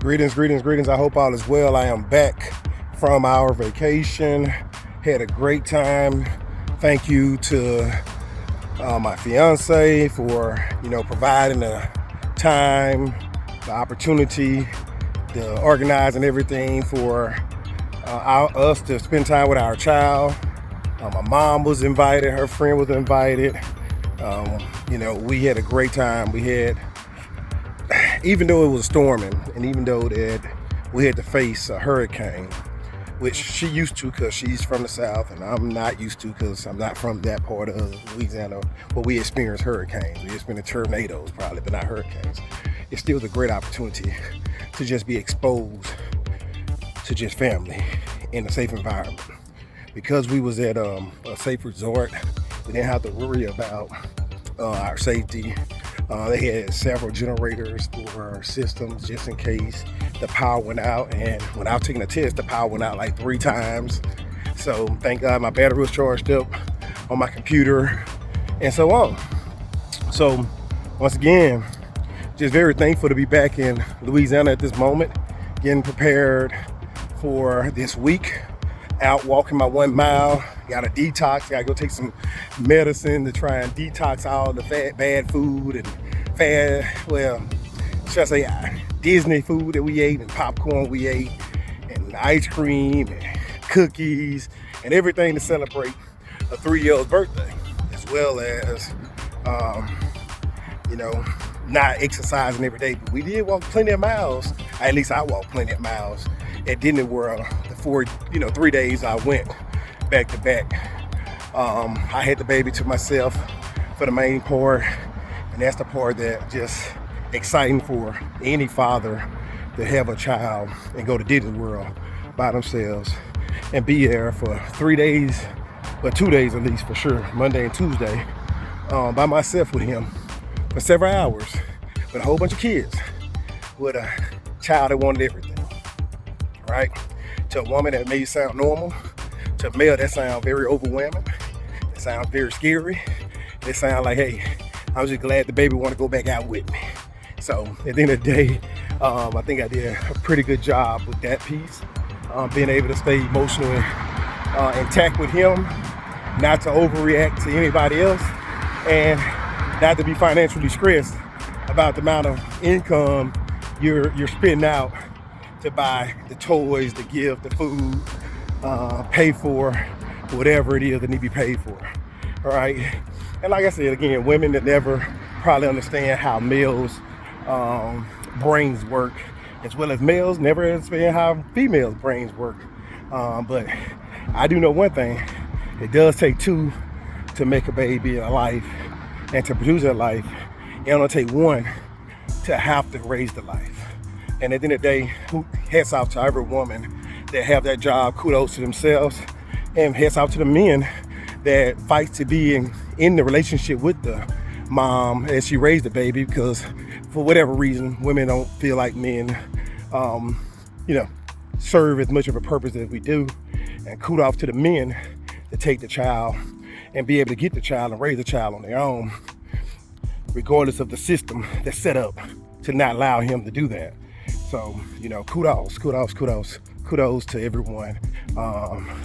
Greetings, greetings, greetings. I hope all is well. I am back from our vacation. Had a great time. Thank you to my fiance for, providing the time, the opportunity, the organizing everything for us to spend time with our child. My mom was invited. Her friend was invited. We had a great time. Even though it was storming, and even though that we had to face a hurricane, which she used to because she's from the South, and I'm not used to because I'm not from that part of Louisiana where we experience hurricanes. We experience tornadoes probably, but not hurricanes. It still was a great opportunity to just be exposed to just family in a safe environment. Because we was at a safe resort, we didn't have to worry about our safety. They had several generators for our systems just in case the power went out. And when I was taking a test, the power went out like 3 times. So thank God my battery was charged up on my computer and so on. So once again, just very thankful to be back in Louisiana at this moment, getting prepared for this week. Out walking my 1 mile, got a detox, gotta go take some medicine to try and detox all the bad food and Disney food that we ate and popcorn we ate and ice cream and cookies and everything to celebrate a 3-year-old's birthday, as well as, not exercising every day, but we did walk plenty of miles. At least I walked plenty of miles at Disney World the 3 days I went back to back. I had the baby to myself for the main part, and that's the part that just exciting for any father to have a child and go to Disney World by themselves and be there for 3 days, but 2 days at least for sure, Monday and Tuesday, by myself with him for several hours with a whole bunch of kids, with a child that wanted everything, right? To a woman that may sound normal, to a male that sounds very overwhelming, it sounds very scary. It sounds like, hey, I'm just glad the baby want to go back out with me. So at the end of the day, I think I did a pretty good job with that piece, being able to stay emotionally intact with him, not to overreact to anybody else, and not to be financially stressed about the amount of income you're spending out to buy the toys, the gift, the food, pay for whatever it is that need to be paid for. All right. And like I said, again, women that never probably understand how males' brains work, as well as males never understand how females' brains work. But I do know one thing: it does take 2 to make a baby a life, and to produce a life, it only take 1 to have to raise the life. And at the end of the day, hats off to every woman that have that job. Kudos to themselves, and hats off to the men that fight to be in the relationship with the mom as she raised the baby, because for whatever reason, women don't feel like men, serve as much of a purpose as we do. And kudos to the men that take the child and be able to get the child and raise the child on their own, regardless of the system that's set up to not allow him to do that. So, kudos to everyone.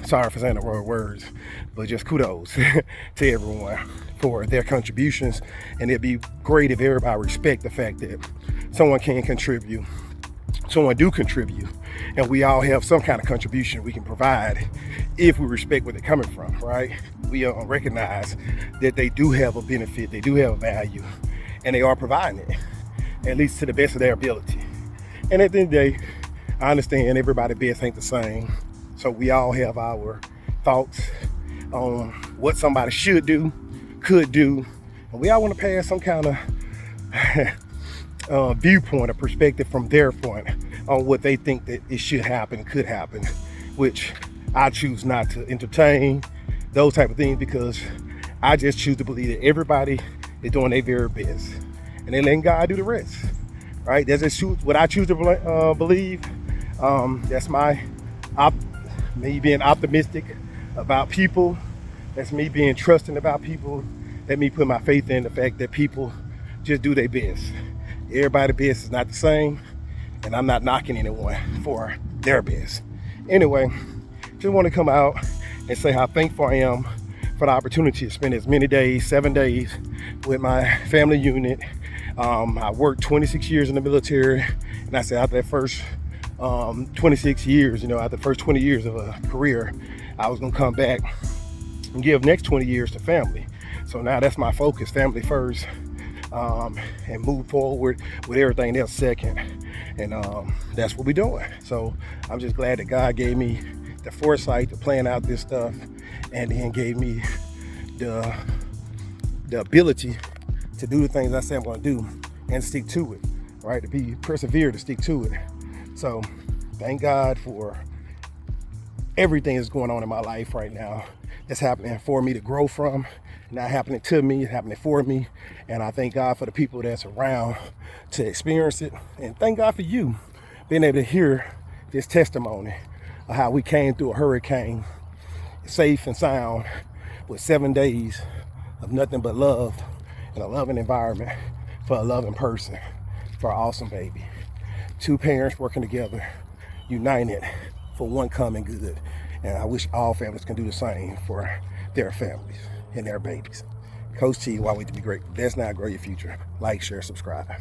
Sorry for saying the wrong words, but just kudos to everyone for their contributions. And it'd be great if everybody respect the fact that someone can contribute, someone do contribute, and we all have some kind of contribution we can provide if we respect where they're coming from, right? We recognize that they do have a benefit, they do have a value, and they are providing it, at least to the best of their ability. And at the end of the day, I understand everybody's best ain't the same. So we all have our thoughts on what somebody should do, could do. And we all want to pass some kind of viewpoint or perspective from their point on what they think that it should happen, could happen, which I choose not to entertain those type of things, because I just choose to believe that everybody is doing their very best and then letting God do the rest. Right? That's just what I choose to believe. That's me being optimistic about people. That's me being trusting about people. Let me put my faith in the fact that people just do their best. Everybody's best is not the same, And I'm not knocking anyone for their best. Anyway, just want to come out and say how thankful I am for the opportunity to spend as many days, 7 days, with my family unit. I worked 26 years in the military, and I said after that first 26 years, after the first 20 years of a career, I was gonna come back and give next 20 years to family. So now that's my focus, family first, and move forward with everything else second. And that's what we're doing. So I'm just glad that God gave me the foresight to plan out this stuff, and then gave me the ability to do the things I said I'm gonna do and stick to it, right? To be persevere, to stick to it. So thank God for everything that's going on in my life right now that's happening for me to grow from, not happening to me, it's happening for me. And I thank God for the people that's around to experience it. And thank God for you being able to hear this testimony of how we came through a hurricane safe and sound with 7 days of nothing but love and a loving environment for a loving person, for an awesome baby. 2 parents working together, united for one common good. And I wish all families can do the same for their families and their babies. Coach T, why wait to be great? Let's now grow your future. Like, share, subscribe.